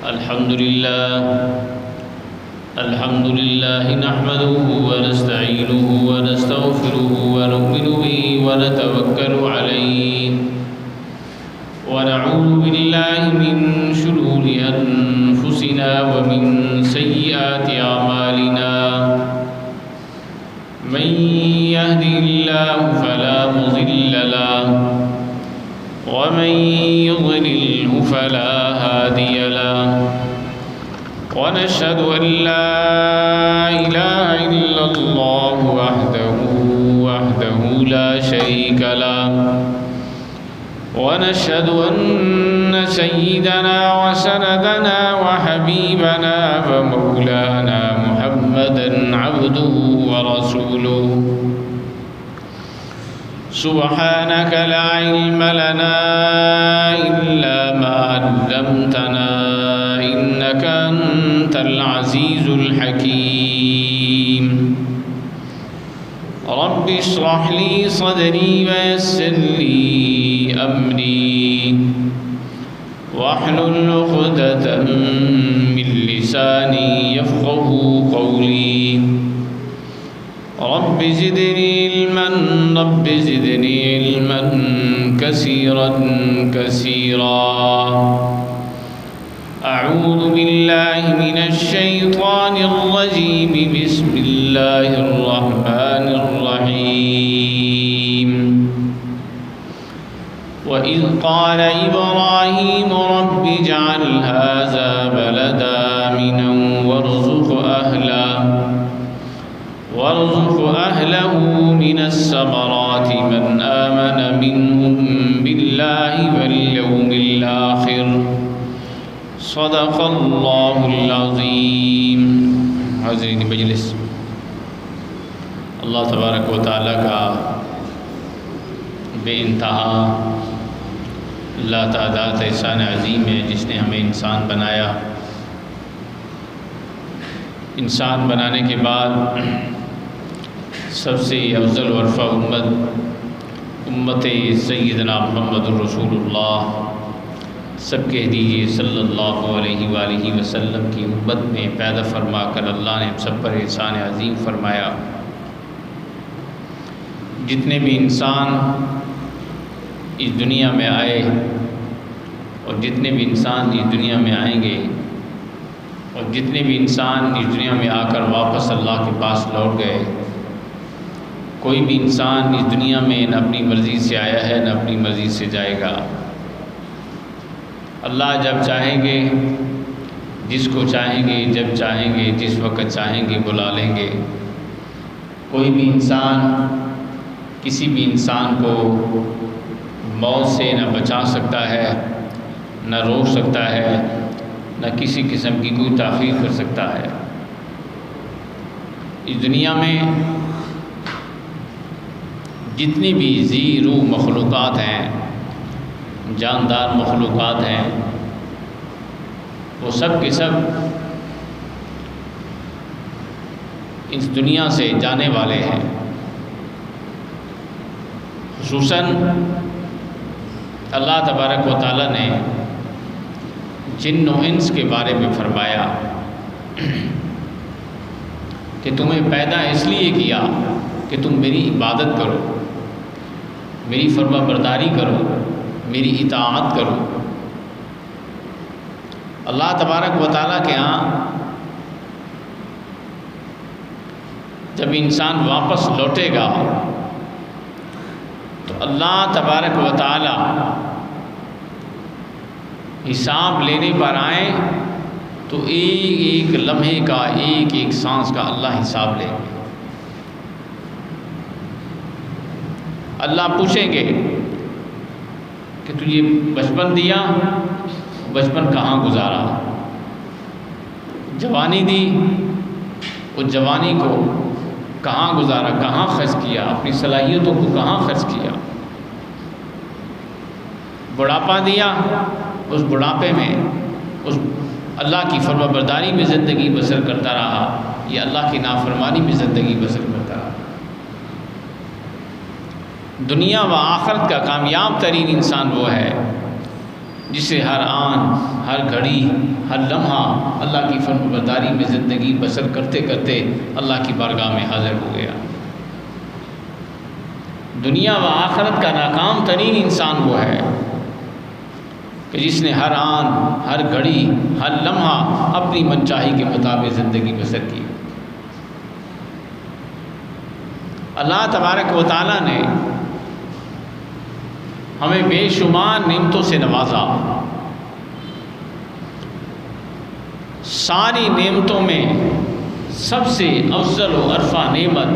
الحمد لله نحمده ونستعينه ونستغفره ونؤمن به ونتوكل عليه ونعوذ بالله من شرور أنفسنا ومن سيئات أعمالنا من يهده الله فلا مضل له ومن يضلله فلا هادي له ونشهد أن لا إله إلا الله وحده لا شريك له ونشهد أن سيدنا وسندنا وحبيبنا ومولانا محمدا عبده ورسوله سبحانك لا علم لنا إلا ما علمتنا إنك أنت العزيز الحكيم رب اشرح لي صدري ويسر لي أمري واحلل عقدة من لساني يفقه قولي رب زدني علما كثيرا أعوذ بالله من الشيطان الرجيم بسم الله الرحمن الرحيم وإذ قال إبراهيم رب اجعل هذا بلدا آمنا وارزق أهله من الثمرات من آمن منهم بالله واليوم الآخر صدق اللہ العظیم۔ حاضرین مجلس، اللہ تبارک و تعالیٰ کا بے انتہا لا تعداد احسان عظیم ہے جس نے ہمیں انسان بنایا۔ انسان بنانے کے بعد سب سے افضل ورفع امت سیدنا محمد رسول اللہ، سب کہہ دیجیے صلی اللہ علیہ وآلہ وسلم کی امت میں پیدا فرما کر اللہ نے سب پر احسان عظیم فرمایا۔ جتنے بھی انسان اس دنیا میں آئے اور جتنے بھی انسان اس دنیا میں آئیں گے اور جتنے بھی انسان اس دنیا میں آ کر واپس اللہ کے پاس لوٹ گئے، کوئی بھی انسان اس دنیا میں نہ اپنی مرضی سے آیا ہے نہ اپنی مرضی سے جائے گا۔ اللہ جب چاہیں گے، جس کو چاہیں گے، جب چاہیں گے، جس وقت چاہیں گے بلا لیں گے۔ کوئی بھی انسان کسی بھی انسان کو موت سے نہ بچا سکتا ہے، نہ روک سکتا ہے، نہ کسی قسم کی کوئی تاخیر کر سکتا ہے۔ اس دنیا میں جتنی بھی ذی روح مخلوقات ہیں، جاندار مخلوقات ہیں، وہ سب کے سب اس دنیا سے جانے والے ہیں۔ خصوصاً اللہ تبارک و تعالیٰ نے جن و انس کے بارے میں فرمایا کہ تمہیں پیدا اس لیے کیا کہ تم میری عبادت کرو، میری فرما برداری کرو، میری اطاعت کرو۔ اللہ تبارک و تعالیٰ کے ہاں جب انسان واپس لوٹے گا تو اللہ تبارک و تعالیٰ حساب لینے پر آئیں تو ایک ایک لمحے کا، ایک ایک سانس کا اللہ حساب لیں گے۔ اللہ پوچھیں گے کہ تجھے بچپن دیا، بچپن کہاں گزارا؟ جوانی دی، اس جوانی کو کہاں گزارا، کہاں خرچ کیا، اپنی صلاحیتوں کو کہاں خرچ کیا؟ بڑھاپا دیا، اس بڑھاپے میں اس اللہ کی فرما برداری میں زندگی بسر کرتا رہا یا اللہ کی نافرمانی میں زندگی بسر کرتا رہا۔ دنیا و آخرت کا کامیاب ترین انسان وہ ہے جسے ہر آن، ہر گھڑی، ہر لمحہ اللہ کی فرمانبرداری میں زندگی بسر کرتے کرتے اللہ کی بارگاہ میں حاضر ہو گیا۔ دنیا و آخرت کا ناکام ترین انسان وہ ہے کہ جس نے ہر آن، ہر گھڑی، ہر لمحہ اپنی منچاہی کے مطابق زندگی بسر کی۔ اللہ تبارک و تعالیٰ نے ہمیں بے شمار نعمتوں سے نوازا۔ ساری نعمتوں میں سب سے افضل و عرفہ نعمت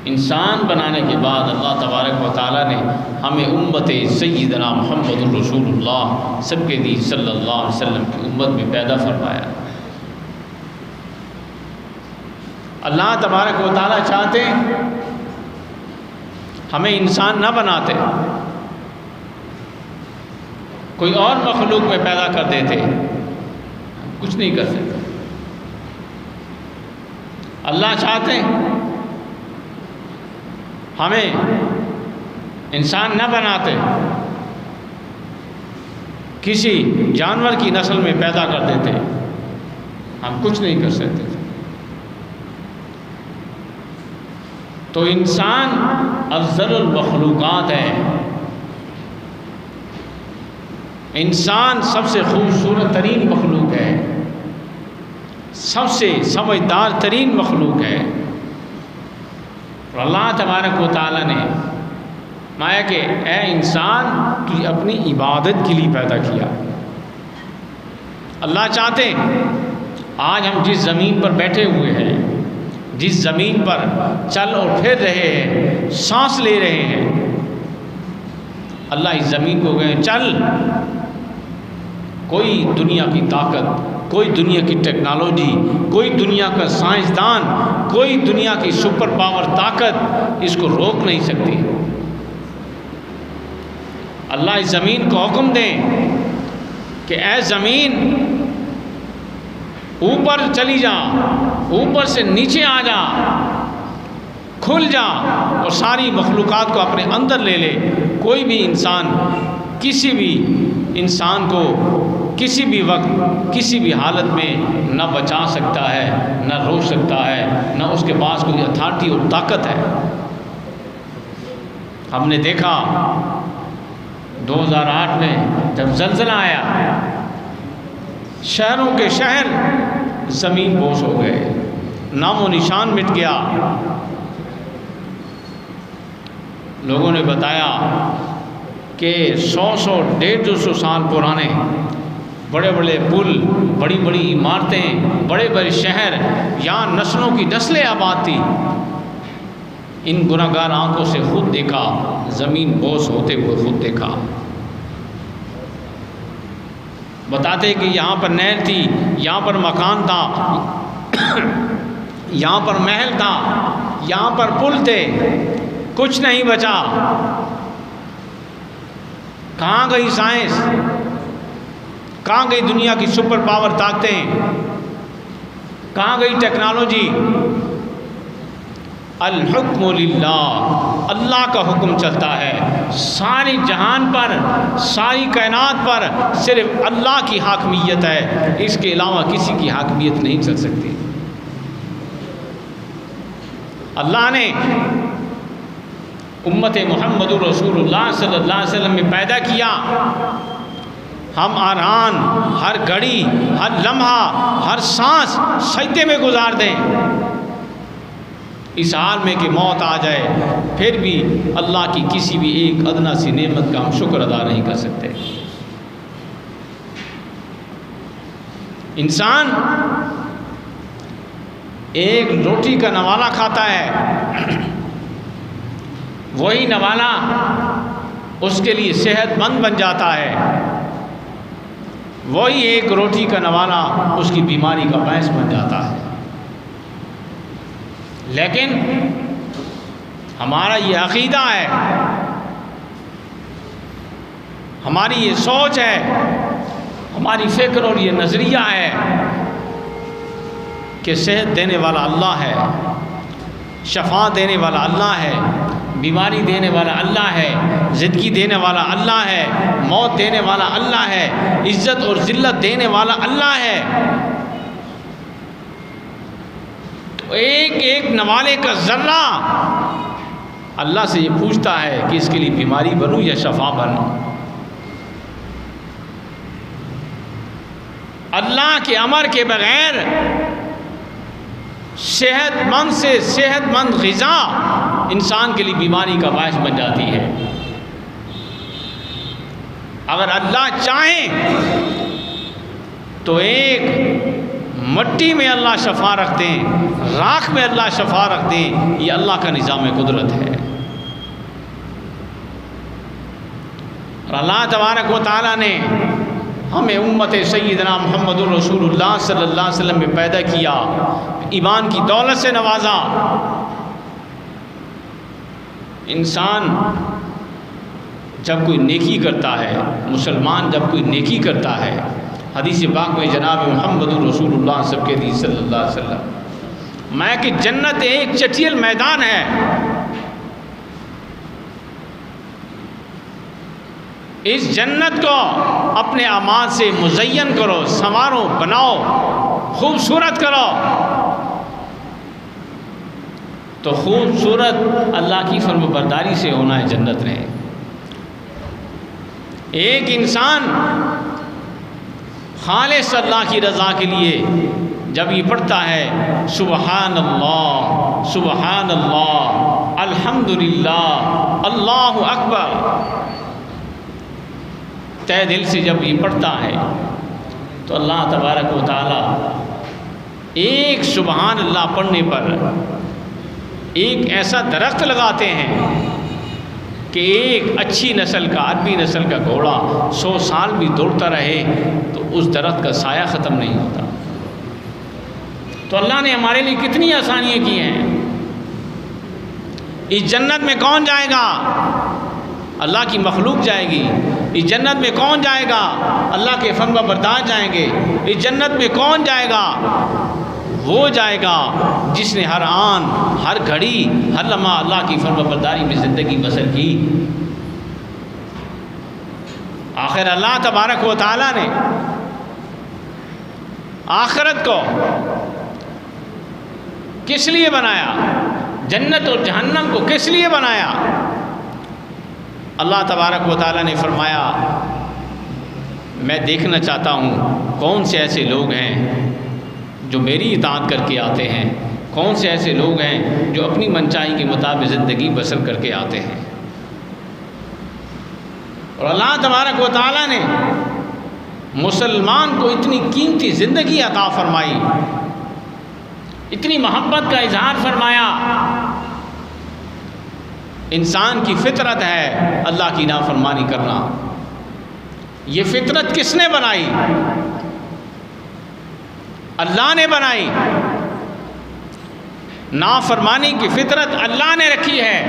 انسان بنانے کے بعد اللہ تبارک و تعالیٰ نے ہمیں امت سیدنا محمد الرسول اللہ سب کے دی صلی اللہ علیہ وسلم کی امت میں پیدا فرمایا۔ اللہ تبارک و تعالیٰ چاہتے ہمیں انسان نہ بناتے، کوئی اور مخلوق میں پیدا کر دیتے، کچھ نہیں کر سکتے۔ اللہ چاہتے ہمیں انسان نہ بناتے، کسی جانور کی نسل میں پیدا کر دیتے، ہم کچھ نہیں کر سکتے تھے۔ تو انسان افضل المخلوقات ہے، انسان سب سے خوبصورت ترین مخلوق ہے، سب سے سمجھدار ترین مخلوق ہے۔ اور اللہ تبارک و تعالیٰ نے مایا کہ اے انسان تجھے اپنی عبادت کے لیے پیدا کیا۔ اللہ چاہتے آج ہم جس زمین پر بیٹھے ہوئے ہیں، جس زمین پر چل اور پھر رہے ہیں، سانس لے رہے ہیں، اللہ اس زمین کو کہے چل، کوئی دنیا کی طاقت، کوئی دنیا کی ٹیکنالوجی، کوئی دنیا کا سائنسدان، کوئی دنیا کی سپر پاور طاقت اس کو روک نہیں سکتی۔ اللہ اس زمین کو حکم دیں کہ اے زمین اوپر چلی جا، اوپر سے نیچے آ جا، کھل جا اور ساری مخلوقات کو اپنے اندر لے لے۔ کوئی بھی انسان کسی بھی انسان کو کسی بھی وقت کسی بھی حالت میں نہ بچا سکتا ہے، نہ روک سکتا ہے، نہ اس کے پاس کوئی اتھارٹی اور طاقت ہے۔ ہم نے دیکھا 2008 میں جب زلزلہ آیا، شہروں کے شہر زمین بوس ہو گئے، نام و نشان مٹ گیا۔ لوگوں نے بتایا کہ 100 150 سال پرانے بڑے بڑے پل، بڑی بڑی عمارتیں، بڑے بڑے شہر، یہاں نسلوں کی نسلیں آباد تھی، ان گناہگار آنکھوں سے خود دیکھا، زمین بوس ہوتے ہوئے خود دیکھا۔ بتاتے کہ یہاں پر نہر تھی، یہاں پر مکان تھا، یہاں پر محل تھا، یہاں پر پل تھے، کچھ نہیں بچا۔ کہاں گئی سائنس؟ کہاں گئی دنیا کی سپر پاور طاقتیں؟ کہاں گئی ٹیکنالوجی؟ الحکم للہ، اللہ کا حکم چلتا ہے ساری جہان پر، ساری کائنات پر صرف اللہ کی حاکمیت ہے، اس کے علاوہ کسی کی حاکمیت نہیں چل سکتی۔ اللہ نے امت محمد رسول اللہ صلی اللہ علیہ وسلم میں پیدا کیا، ہم آران ہر گھڑی، ہر لمحہ، ہر سانس سجدے میں گزار دیں، اس حال میں کہ موت آ جائے پھر بھی اللہ کی کسی بھی ایک ادنا سی نعمت کا ہم شکر ادا نہیں کر سکتے۔ انسان ایک روٹی کا نوالا کھاتا ہے، وہی نوالا اس کے لیے صحت مند بن جاتا ہے، وہی ایک روٹی کا نوالا اس کی بیماری کا باعث بن جاتا ہے۔ لیکن ہمارا یہ عقیدہ ہے، ہماری یہ سوچ ہے، ہماری فکر اور یہ نظریہ ہے کہ صحت دینے والا اللہ ہے، شفا دینے والا اللہ ہے، بیماری دینے والا اللہ ہے، زندگی دینے والا اللہ ہے، موت دینے والا اللہ ہے، عزت اور ذلت دینے والا اللہ ہے، تو ایک ایک نوالے کا ذرہ اللہ سے یہ پوچھتا ہے کہ اس کے لیے بیماری بنوں یا شفا بنوں۔ اللہ کے امر کے بغیر صحت مند سے صحت مند غذا انسان کے لیے بیماری کا باعث بن جاتی ہے۔ اگر اللہ چاہیں تو ایک مٹی میں اللہ شفا رکھ دیں، راکھ میں اللہ شفا رکھ دیں، یہ اللہ کا نظام قدرت ہے۔ اور اللہ تبارک و تعالیٰ نے ہمیں امت سیدنا محمد الرسول اللہ صلی اللہ علیہ وسلم میں پیدا کیا، ایمان کی دولت سے نوازا۔ انسان جب کوئی نیکی کرتا ہے، مسلمان جب کوئی نیکی کرتا ہے، حدیث پاک میں جناب محمد الرسول اللہ سب کے حدیث صلی اللہ علیہ وسلم میں کہ جنت ایک چٹیل میدان ہے، اس جنت کو اپنے اعمال سے مزین کرو، سنوارو، بناؤ، خوبصورت کرو، تو خوبصورت اللہ کی فرم برداری سے ہونا ہے جنت میں۔ ایک انسان خالص اللہ کی رضا کے لیے جب یہ پڑھتا ہے سبحان اللہ سبحان اللہ الحمدللہ اللہ اکبر، تہ دل سے جب یہ پڑھتا ہے تو اللہ تبارک و تعالی ایک سبحان اللہ پڑھنے پر ایک ایسا درخت لگاتے ہیں کہ ایک اچھی نسل کا، عربی نسل کا گھوڑا 100 سال بھی دوڑتا رہے تو اس درخت کا سایہ ختم نہیں ہوتا۔ تو اللہ نے ہمارے لیے کتنی آسانیاں کی ہیں۔ اس جنت میں کون جائے گا؟ اللہ کی مخلوق جائے گی۔ اس جنت میں کون جائے گا؟ اللہ کے فرما بردار جائیں گے۔ اس جنت میں کون جائے گا؟ وہ جائے گا جس نے ہر آن، ہر گھڑی، ہر لمحہ اللہ کی فرما برداری میں زندگی بسر کی۔ آخر اللہ تبارک و تعالیٰ نے آخرت کو کس لیے بنایا؟ جنت اور جہنم کو کس لیے بنایا؟ اللہ تبارک و تعالیٰ نے فرمایا میں دیکھنا چاہتا ہوں کون سے ایسے لوگ ہیں جو میری اطاعت کر کے آتے ہیں، کون سے ایسے لوگ ہیں جو اپنی منچائی کے مطابق زندگی بسر کر کے آتے ہیں۔ اور اللہ تبارک و تعالیٰ نے مسلمان کو اتنی قیمتی زندگی عطا فرمائی، اتنی محبت کا اظہار فرمایا۔ انسان کی فطرت ہے اللہ کی نافرمانی کرنا۔ یہ فطرت کس نے بنائی؟ اللہ نے بنائی۔ نافرمانی کی فطرت اللہ نے رکھی ہے،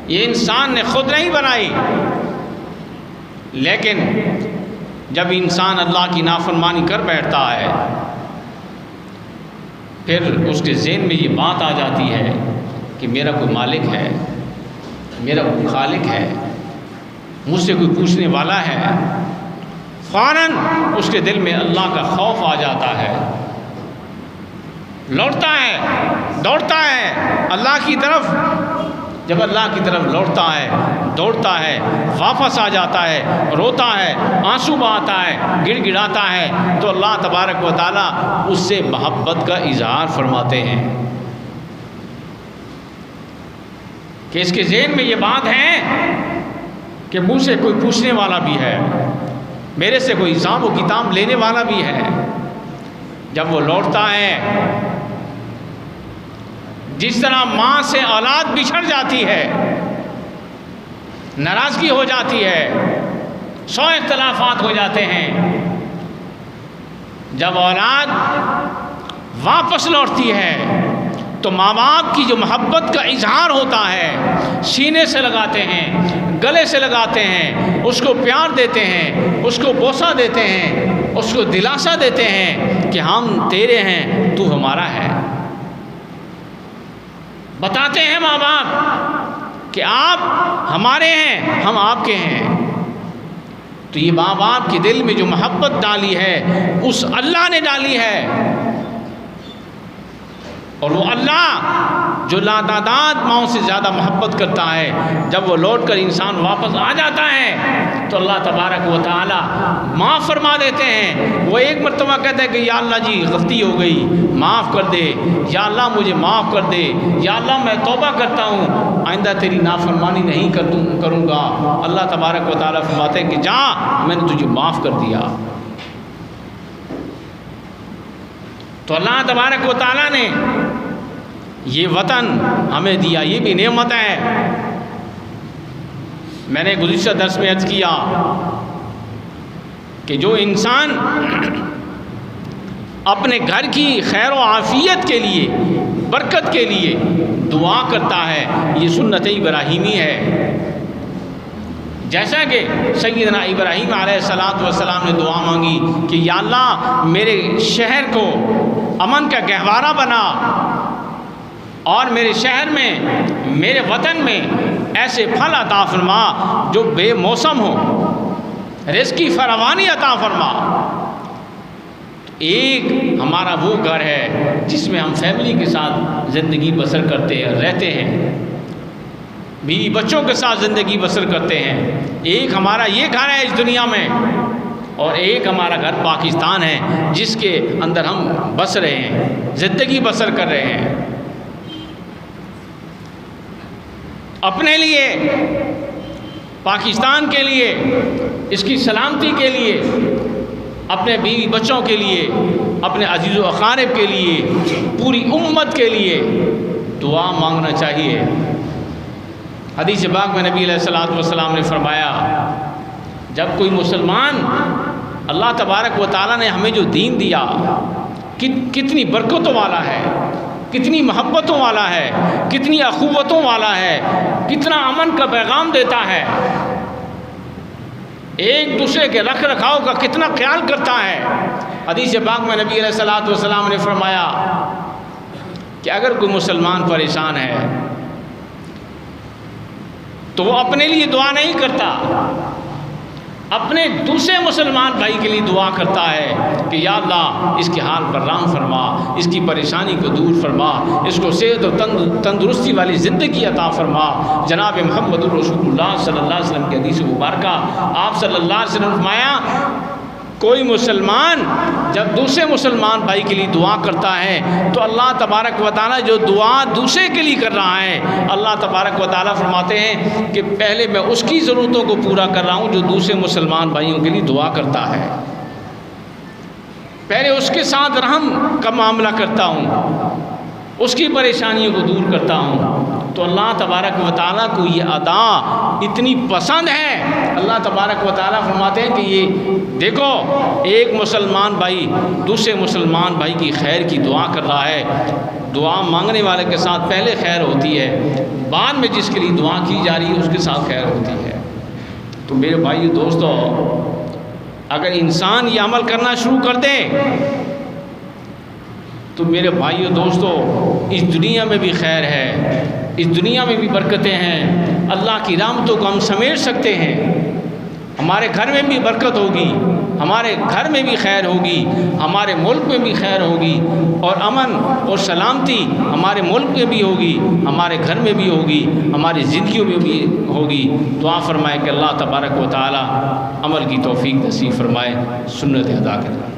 یہ انسان نے خود نہیں بنائی۔ لیکن جب انسان اللہ کی نافرمانی کر بیٹھتا ہے پھر اس کے ذہن میں یہ بات آ جاتی ہے کہ میرا کوئی مالک ہے، میرا کوئی خالق ہے، مجھ سے کوئی پوچھنے والا ہے۔ فوراً اس کے دل میں اللہ کا خوف آ جاتا ہے، لوٹتا ہے، دوڑتا ہے اللہ کی طرف۔ جب اللہ کی طرف لوٹتا ہے، دوڑتا ہے، واپس آ جاتا ہے، روتا ہے، آنسو بہاتا ہے، گڑ گڑاتا ہے، تو اللہ تبارک و تعالیٰ اس سے محبت کا اظہار فرماتے ہیں کہ اس کے ذہن میں یہ بات ہے کہ مجھ سے کوئی پوچھنے والا بھی ہے، میرے سے کوئی حساب و کتاب لینے والا بھی ہے۔ جب وہ لوٹتا ہے، جس طرح ماں سے اولاد بچھڑ جاتی ہے، ناراضگی ہو جاتی ہے، 100 اختلافات ہو جاتے ہیں، جب اولاد واپس لوٹتی ہے تو ماں باپ کی جو محبت کا اظہار ہوتا ہے، سینے سے لگاتے ہیں، گلے سے لگاتے ہیں، اس کو پیار دیتے ہیں، اس کو بوسہ دیتے ہیں، اس کو دلاسا دیتے ہیں کہ ہم تیرے ہیں، تو ہمارا ہے۔ بتاتے ہیں ماں باپ کہ آپ ہمارے ہیں، ہم آپ کے ہیں۔ تو یہ ماں باپ کے دل میں جو محبت ڈالی ہے اس اللہ نے ڈالی ہے، اور وہ اللہ جو لاتعداد ماؤں سے زیادہ محبت کرتا ہے، جب وہ لوٹ کر انسان واپس آ جاتا ہے تو اللہ تبارک و تعالی معاف فرما دیتے ہیں۔ وہ ایک مرتبہ کہتا ہے کہ یا اللہ جی غلطی ہو گئی، معاف کر دے، یا اللہ مجھے معاف کر دے، یا اللہ میں توبہ کرتا ہوں، آئندہ تیری نافرمانی نہیں کروں گا۔ اللہ تبارک و تعالی فرماتے ہیں کہ جا، میں نے تجھے معاف کر دیا۔ تو اللہ تبارک و تعالیٰ نے یہ وطن ہمیں دیا، یہ بھی نعمت ہے۔ میں نے گزشتہ درس میں عرض کیا کہ جو انسان اپنے گھر کی خیر و عافیت کے لیے، برکت کے لیے دعا کرتا ہے، یہ سنت ابراہیمی ہے۔ جیسا کہ سیدنا ابراہیم علیہ السلام نے دعا مانگی کہ یا اللہ میرے شہر کو امن کا گہوارہ بنا، اور میرے شہر میں، میرے وطن میں ایسے پھل عطا فرما جو بے موسم ہو، رزق کی فراوانی عطا فرما۔ ایک ہمارا وہ گھر ہے جس میں ہم فیملی کے ساتھ زندگی بسر کرتے ہیں، رہتے ہیں، بیوی بچوں کے ساتھ زندگی بسر کرتے ہیں۔ ایک ہمارا یہ گھر ہے اس دنیا میں، اور ایک ہمارا گھر پاکستان ہے جس کے اندر ہم بس رہے ہیں، زندگی بسر کر رہے ہیں۔ اپنے لیے، پاکستان کے لیے، اس کی سلامتی کے لیے، اپنے بیوی بچوں کے لیے، اپنے عزیز و اقارب کے لیے، پوری امت کے لیے دعا مانگنا چاہیے۔ حدیث پاک میں نبی علیہ السلام نے فرمایا، جب کوئی مسلمان، اللہ تبارک و تعالیٰ نے ہمیں جو دین دیا کتنی برکتوں والا ہے، کتنی محبتوں والا ہے، کتنی اخوتوں والا ہے، کتنا امن کا پیغام دیتا ہے، ایک دوسرے کے رکھ رکھاؤ کا کتنا خیال کرتا ہے۔ حدیث پاک میں نبی علیہ السلام نے فرمایا کہ اگر کوئی مسلمان پریشان ہے تو وہ اپنے لیے دعا نہیں کرتا، اپنے دوسرے مسلمان بھائی کے لیے دعا کرتا ہے کہ یا اللہ اس کے حال پر رحم فرما، اس کی پریشانی کو دور فرما، اس کو صحت و تندرستی والی زندگی عطا فرما۔ جناب محمد رسول اللہ صلی اللہ علیہ وسلم کی حدیث مبارکہ، آپ صلی اللہ علیہ وسلم نے فرمایا کوئی مسلمان جب دوسرے مسلمان بھائی کے لیے دعا کرتا ہے تو اللہ تبارک و تعالیٰ جو دعا دوسرے کے لیے کر رہا ہے، اللہ تبارک و تعالیٰ فرماتے ہیں کہ پہلے میں اس کی ضرورتوں کو پورا کر رہا ہوں جو دوسرے مسلمان بھائیوں کے لیے دعا کرتا ہے، پہلے اس کے ساتھ رحم کا معاملہ کرتا ہوں، اس کی پریشانیوں کو دور کرتا ہوں۔ تو اللہ تبارک و تعالیٰ کو یہ ادا اتنی پسند ہے، اللہ تبارک و تعالیٰ فرماتے ہیں کہ یہ دیکھو ایک مسلمان بھائی دوسرے مسلمان بھائی کی خیر کی دعا کر رہا ہے، دعا مانگنے والے کے ساتھ پہلے خیر ہوتی ہے، بعد میں جس کے لیے دعا کی جا رہی ہے اس کے ساتھ خیر ہوتی ہے۔ تو میرے بھائی دوستو، اگر انسان یہ عمل کرنا شروع کر دے تو میرے بھائیو دوستو اس دنیا میں بھی خیر ہے، اس دنیا میں بھی برکتیں ہیں، اللہ کی رحمتوں کو ہم سمیٹ سکتے ہیں، ہمارے گھر میں بھی برکت ہوگی، ہمارے گھر میں بھی خیر ہوگی، ہمارے ملک میں بھی خیر ہوگی، اور امن اور سلامتی ہمارے ملک میں بھی ہوگی، ہمارے گھر میں بھی ہوگی، ہماری زندگیوں میں بھی ہوگی۔ دعا فرمائے کہ اللہ تبارک و تعالی عمل کی توفیق نصیب فرمائے، سنت ادا کرے۔